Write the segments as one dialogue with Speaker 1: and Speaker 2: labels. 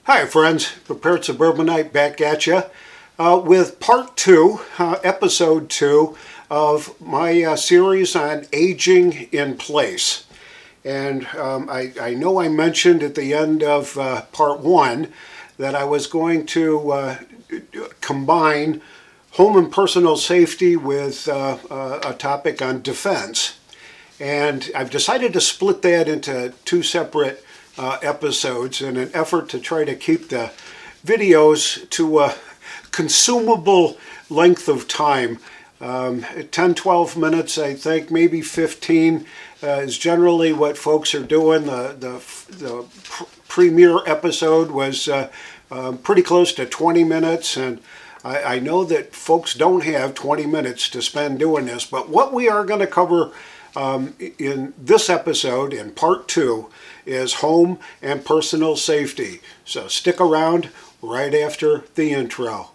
Speaker 1: Hi friends, Prepared Suburbanite back at you with part 2, episode 2 of my series on aging in place. And I know I mentioned at the end of part 1 that I was going to combine home and personal safety with a topic on defense. And I've decided to split that into 2 separate episodes in an effort to try to keep the videos to a consumable length of time. 10-12 minutes, I think, maybe 15 is generally what folks are doing. The premiere episode was pretty close to 20 minutes, and I know that folks don't have 20 minutes to spend doing this, but what we are going to cover in this episode, in part 2, is home and personal safety. So stick around right after the intro.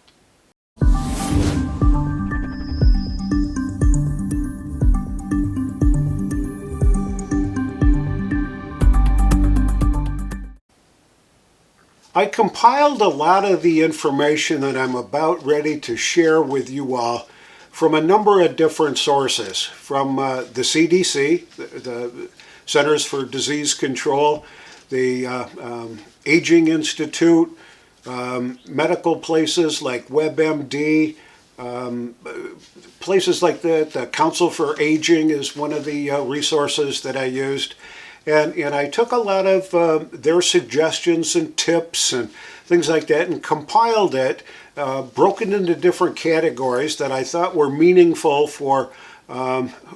Speaker 1: I compiled a lot of the information that I'm about ready to share with you all from a number of different sources, from the CDC, the Centers for Disease Control, the Aging Institute, medical places like WebMD, places like that. The Council for Aging is one of the resources that I used. And I took a lot of their suggestions and tips and things like that and compiled it, broken into different categories that I thought were meaningful for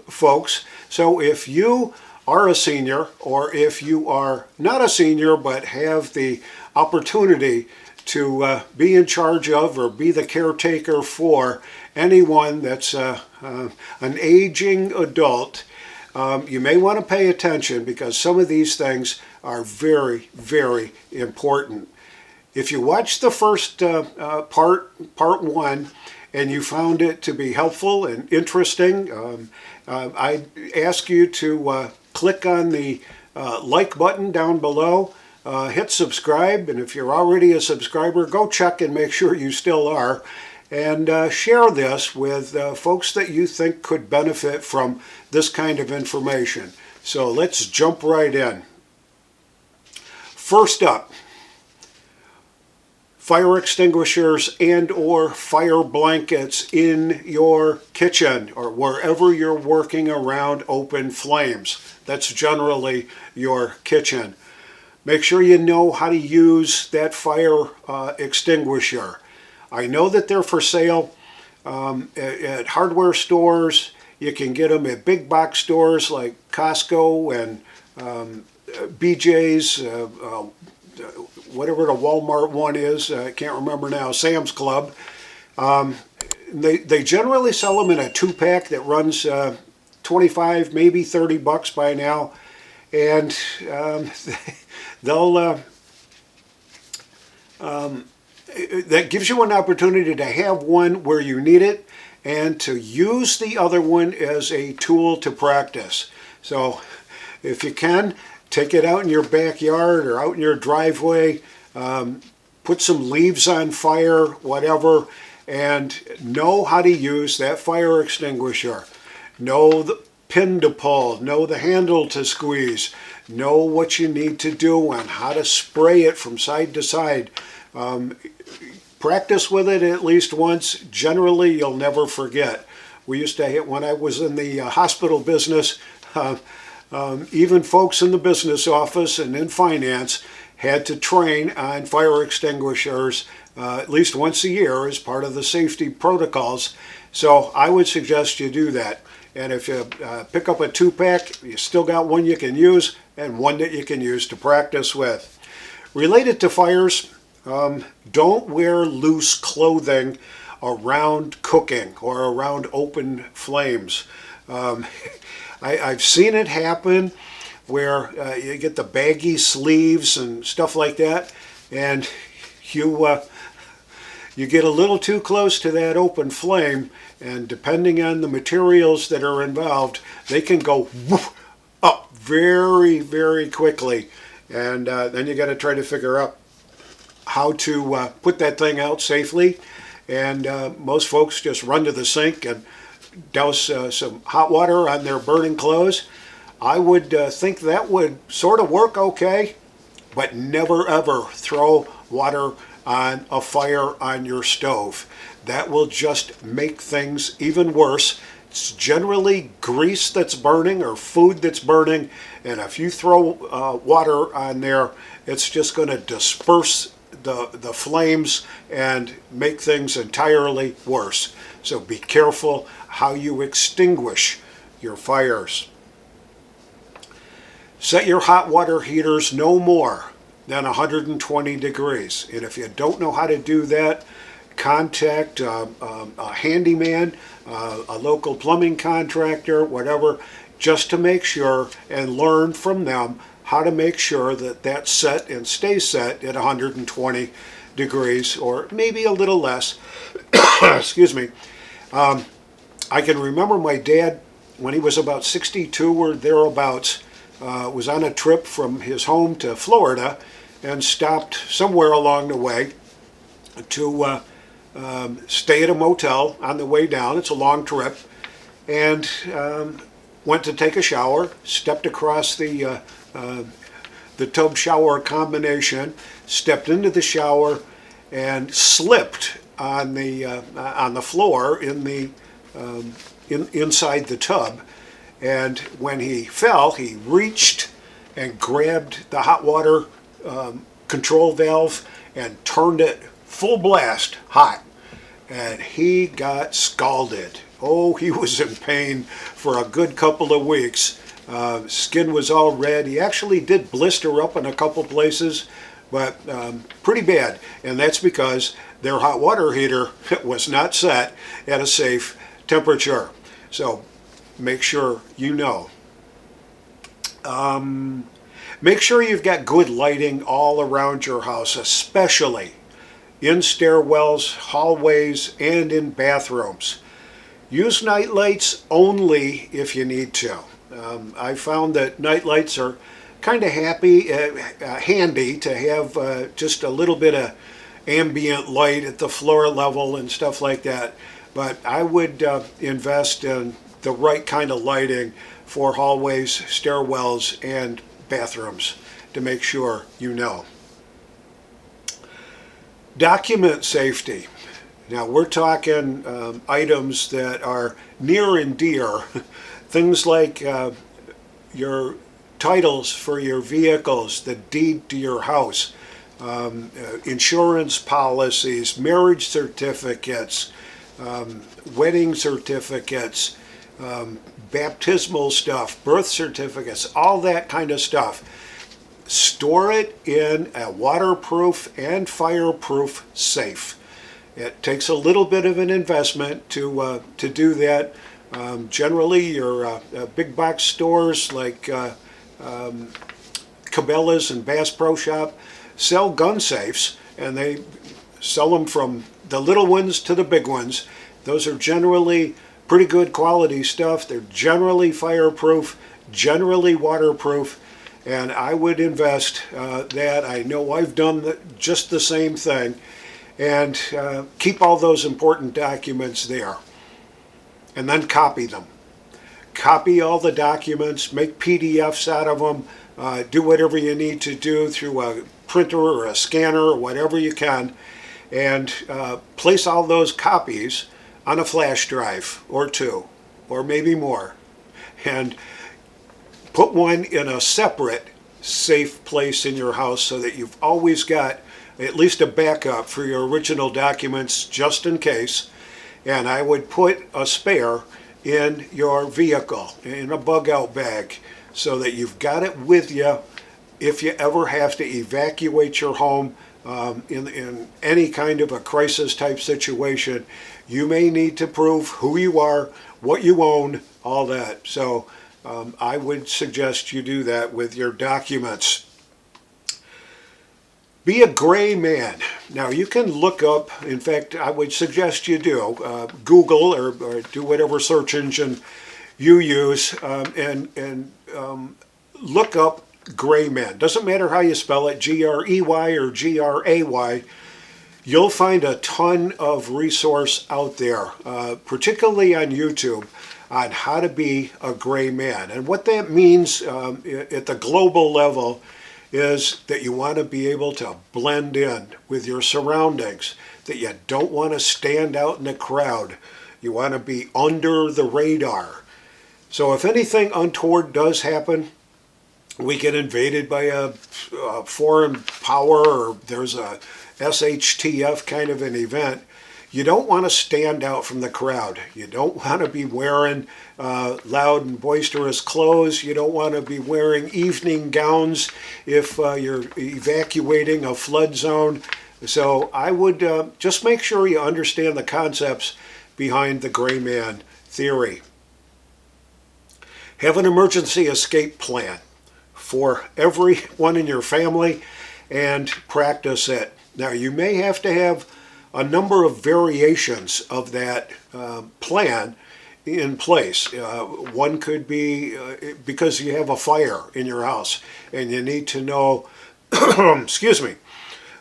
Speaker 1: folks. So if you are a senior, or if you are not a senior but have the opportunity to be in charge of or be the caretaker for anyone that's an aging adult, you may want to pay attention because some of these things are very, very important. If you watched the first part 1, and you found it to be helpful and interesting, I ask you to click on the like button down below, hit subscribe, and if you're already a subscriber, go check and make sure you still are, and share this with folks that you think could benefit from this kind of information. So let's jump right in. First up, fire extinguishers and or fire blankets in your kitchen or wherever you're working around open flames. That's generally your kitchen. Make sure you know how to use that fire extinguisher. I know that they're for sale at hardware stores. You can get them at big box stores like Costco and BJ's, whatever the Walmart one is, I can't remember now, Sam's Club. They generally sell them in a 2-pack that runs 25, maybe 30 bucks by now, and they'll that gives you an opportunity to have one where you need it and to use the other one as a tool to practice. So if you can, take it out in your backyard or out in your driveway, put some leaves on fire, whatever, and know how to use that fire extinguisher. Know the pin to pull, know the handle to squeeze, know what you need to do and how to spray it from side to side. Practice with it at least once. Generally, you'll never forget. We used to, when I was in the hospital business, even folks in the business office and in finance had to train on fire extinguishers at least once a year as part of the safety protocols. So I would suggest you do that. And if you pick up a 2-pack, you still got one you can use and one that you can use to practice with. Related to fires, don't wear loose clothing around cooking or around open flames. I've seen it happen where you get the baggy sleeves and stuff like that, and you get a little too close to that open flame, and depending on the materials that are involved, they can go up very, very quickly. And then you got to try to figure out how to put that thing out safely. And most folks just run to the sink and douse some hot water on their burning clothes. I would think that would sort of work okay, but never ever throw water on a fire on your stove. That will just make things even worse. It's generally grease that's burning or food that's burning, and if you throw water on there, it's just going to disperse the flames and make things entirely worse. So be careful how you extinguish your fires. Set your hot water heaters no more than 120 degrees. And if you don't know how to do that, contact a handyman, a local plumbing contractor, whatever, just to make sure and learn from them how to make sure that that's set and stays set at 120 degrees or maybe a little less. Excuse me. I can remember my dad, when he was about 62 or thereabouts, was on a trip from his home to Florida and stopped somewhere along the way to stay at a motel on the way down. It's a long trip. And went to take a shower, stepped across the tub shower combination, stepped into the shower, and slipped on the floor inside the tub. And when he fell, he reached and grabbed the hot water control valve and turned it full blast hot. And he got scalded. Oh, he was in pain for a good couple of weeks. Skin was all red. He actually did blister up in a couple places, but pretty bad. And that's because their hot water heater was not set at a safe temperature. So make sure you know. Make sure you've got good lighting all around your house, especially in stairwells, hallways, and in bathrooms. Use night lights only if you need to. I found that night lights are kind of handy to have just a little bit of ambient light at the floor level and stuff like that. But I would invest in the right kind of lighting for hallways, stairwells, and bathrooms to make sure you know. Document safety. Now we're talking items that are near and dear, things like your titles for your vehicles, the deed to your house, insurance policies, marriage certificates, wedding certificates, baptismal stuff, birth certificates, all that kind of stuff. Store it in a waterproof and fireproof safe. It takes a little bit of an investment to do that. Generally, your big box stores like Cabela's and Bass Pro Shop sell gun safes, and they sell them from the little ones to the big ones. Those are generally pretty good quality stuff. They're generally fireproof, generally waterproof, and I would invest that. I know I've done just the same thing. And keep all those important documents there. And then copy them. Copy all the documents, make PDFs out of them, do whatever you need to do through a printer or a scanner or whatever you can, and place all those copies on a flash drive or two, or maybe more. And put one in a separate safe place in your house so that you've always got at least a backup for your original documents just in case. And I would put a spare in your vehicle, in a bug out bag, so that you've got it with you if you ever have to evacuate your home in any kind of a crisis type situation. You may need to prove who you are, what you own, all that. So I would suggest you do that with your documents. Be a Greyman. Now you can look up, in fact I would suggest you do, Google or do whatever search engine you use and look up Greyman. Doesn't matter how you spell it, Grey or Gray. You'll find a ton of resource out there, particularly on YouTube, on how to be a gray man. And what that means at the global level is that you want to be able to blend in with your surroundings, that you don't want to stand out in the crowd. You want to be under the radar. So if anything untoward does happen, we get invaded by a foreign power, or there's a SHTF kind of an event, you don't want to stand out from the crowd. You don't want to be wearing loud and boisterous clothes. You don't want to be wearing evening gowns if you're evacuating a flood zone. So I would just make sure you understand the concepts behind the gray man theory. Have an emergency escape plan for everyone in your family and practice it. Now, you may have to have a number of variations of that plan in place. One could be because you have a fire in your house and you need to know, excuse me,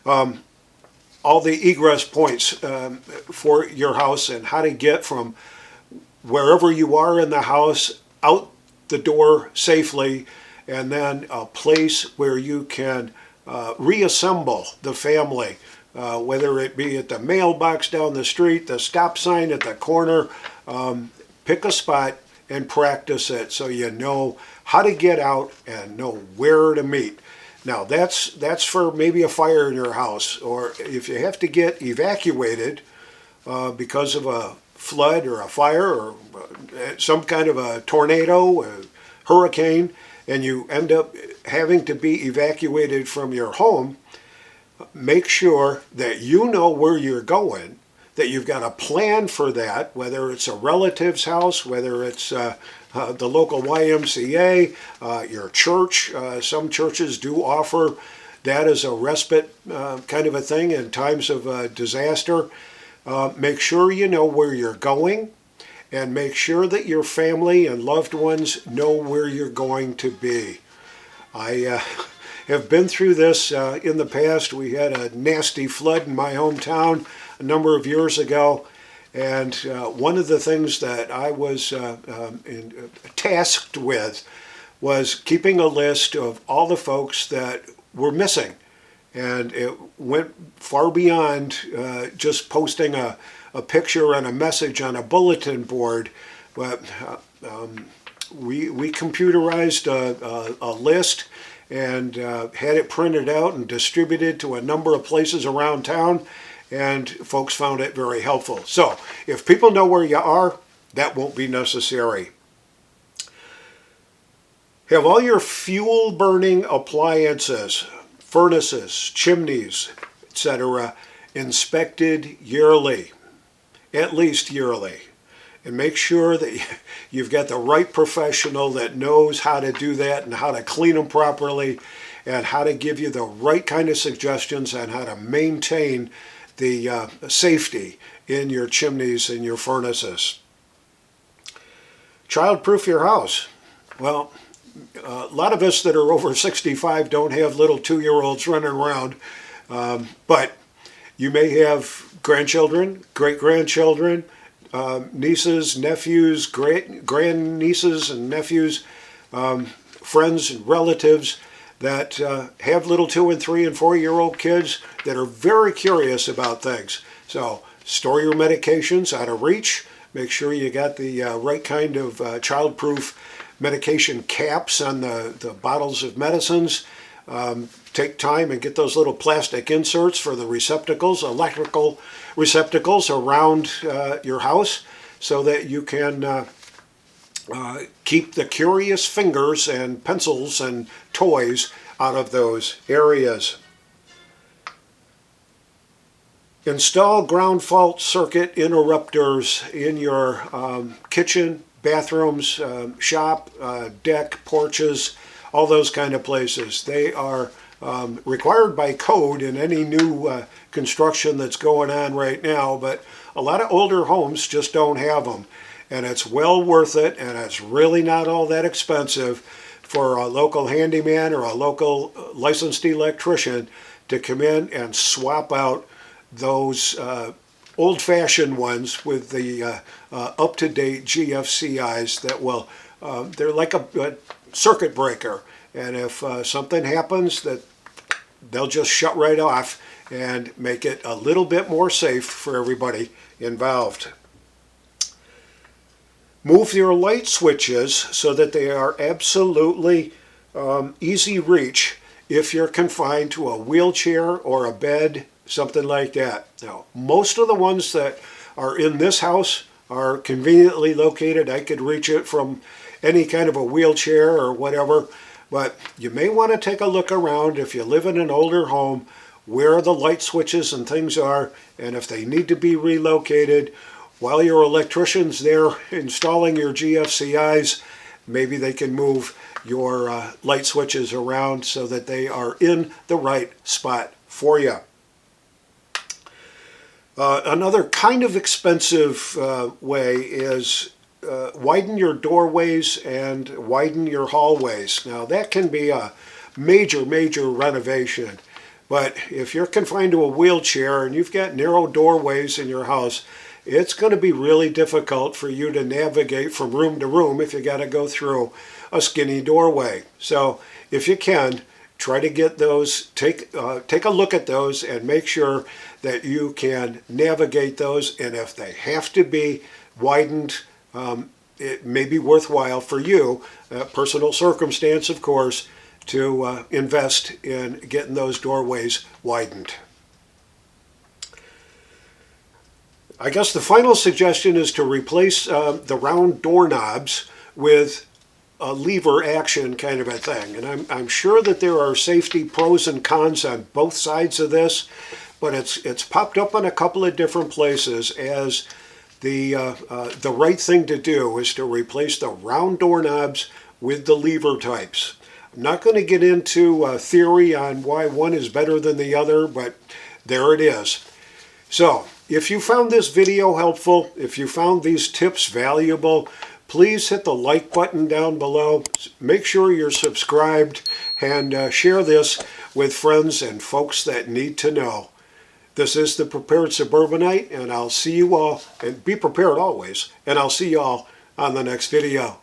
Speaker 1: all the egress points for your house and how to get from wherever you are in the house out the door safely, and then a place where you can reassemble the family, whether it be at the mailbox down the street, the stop sign at the corner. Pick a spot and practice it so you know how to get out and know where to meet. Now that's for maybe a fire in your house, or if you have to get evacuated because of a flood or a fire or some kind of a tornado, a hurricane, and you end up having to be evacuated from your home. Make sure that you know where you're going, that you've got a plan for that, whether it's a relative's house, whether it's the local YMCA, your church. Some churches do offer that as a respite kind of a thing in times of disaster. Make sure you know where you're going, and make sure that your family and loved ones know where you're going to be. I have been through this in the past. We had a nasty flood in my hometown a number of years ago, and one of the things that I was tasked with was keeping a list of all the folks that were missing. And it went far beyond just posting a picture and a message on a bulletin board. But we computerized a list and had it printed out and distributed to a number of places around town, and folks found it very helpful. So if people know where you are, that won't be necessary. Have all your fuel burning appliances, furnaces, chimneys, etc., inspected yearly, at least yearly. And make sure that you've got the right professional that knows how to do that and how to clean them properly and how to give you the right kind of suggestions on how to maintain the safety in your chimneys and your furnaces. Child-proof your house. Well, a lot of us that are over 65 don't have little 2-year-olds running around, but you may have grandchildren, great-grandchildren, nieces, nephews, grandnieces and nephews, friends and relatives that have little 2 and 3 and 4-year-old kids that are very curious about things. So store your medications out of reach. Make sure you got the right kind of child-proof medication caps on the bottles of medicines. Take time and get those little plastic inserts for the receptacles, electrical receptacles around your house, so that you can keep the curious fingers and pencils and toys out of those areas. Install ground fault circuit interrupters in your kitchen, bathrooms, shop, deck, porches, all those kind of places. They are required by code in any new construction that's going on right now, but a lot of older homes just don't have them. And it's well worth it, and it's really not all that expensive for a local handyman or a local licensed electrician to come in and swap out those old-fashioned ones with the up-to-date GFCIs that will, they're like a circuit breaker. And if something happens, that they'll just shut right off and make it a little bit more safe for everybody involved. Move your light switches so that they are absolutely easy reach if you're confined to a wheelchair or a bed, something like that. Now, most of the ones that are in this house are conveniently located. I could reach it from any kind of a wheelchair or whatever, but you may want to take a look around if you live in an older home, where the light switches and things are, and if they need to be relocated, while your electrician's there installing your GFCIs, maybe they can move your light switches around so that they are in the right spot for you. Another kind of expensive way is widen your doorways and widen your hallways. Now that can be a major renovation, but if you're confined to a wheelchair and you've got narrow doorways in your house, it's going to be really difficult for you to navigate from room to room if you got to go through a skinny doorway. So if you can, try to get those, take a look at those and make sure that you can navigate those. And if they have to be widened, it may be worthwhile for you, personal circumstance of course, to invest in getting those doorways widened. I guess the final suggestion is to replace the round doorknobs with a lever action kind of a thing. And I'm sure that there are safety pros and cons on both sides of this, but it's popped up in a couple of different places as the right thing to do is to replace the round doorknobs with the lever types. I'm not going to get into theory on why one is better than the other, but there it is. So, if you found this video helpful, if you found these tips valuable, please hit the like button down below. Make sure you're subscribed and share this with friends and folks that need to know. This is the Prepared Suburbanite, and I'll see you all, and be prepared always, and I'll see you all on the next video.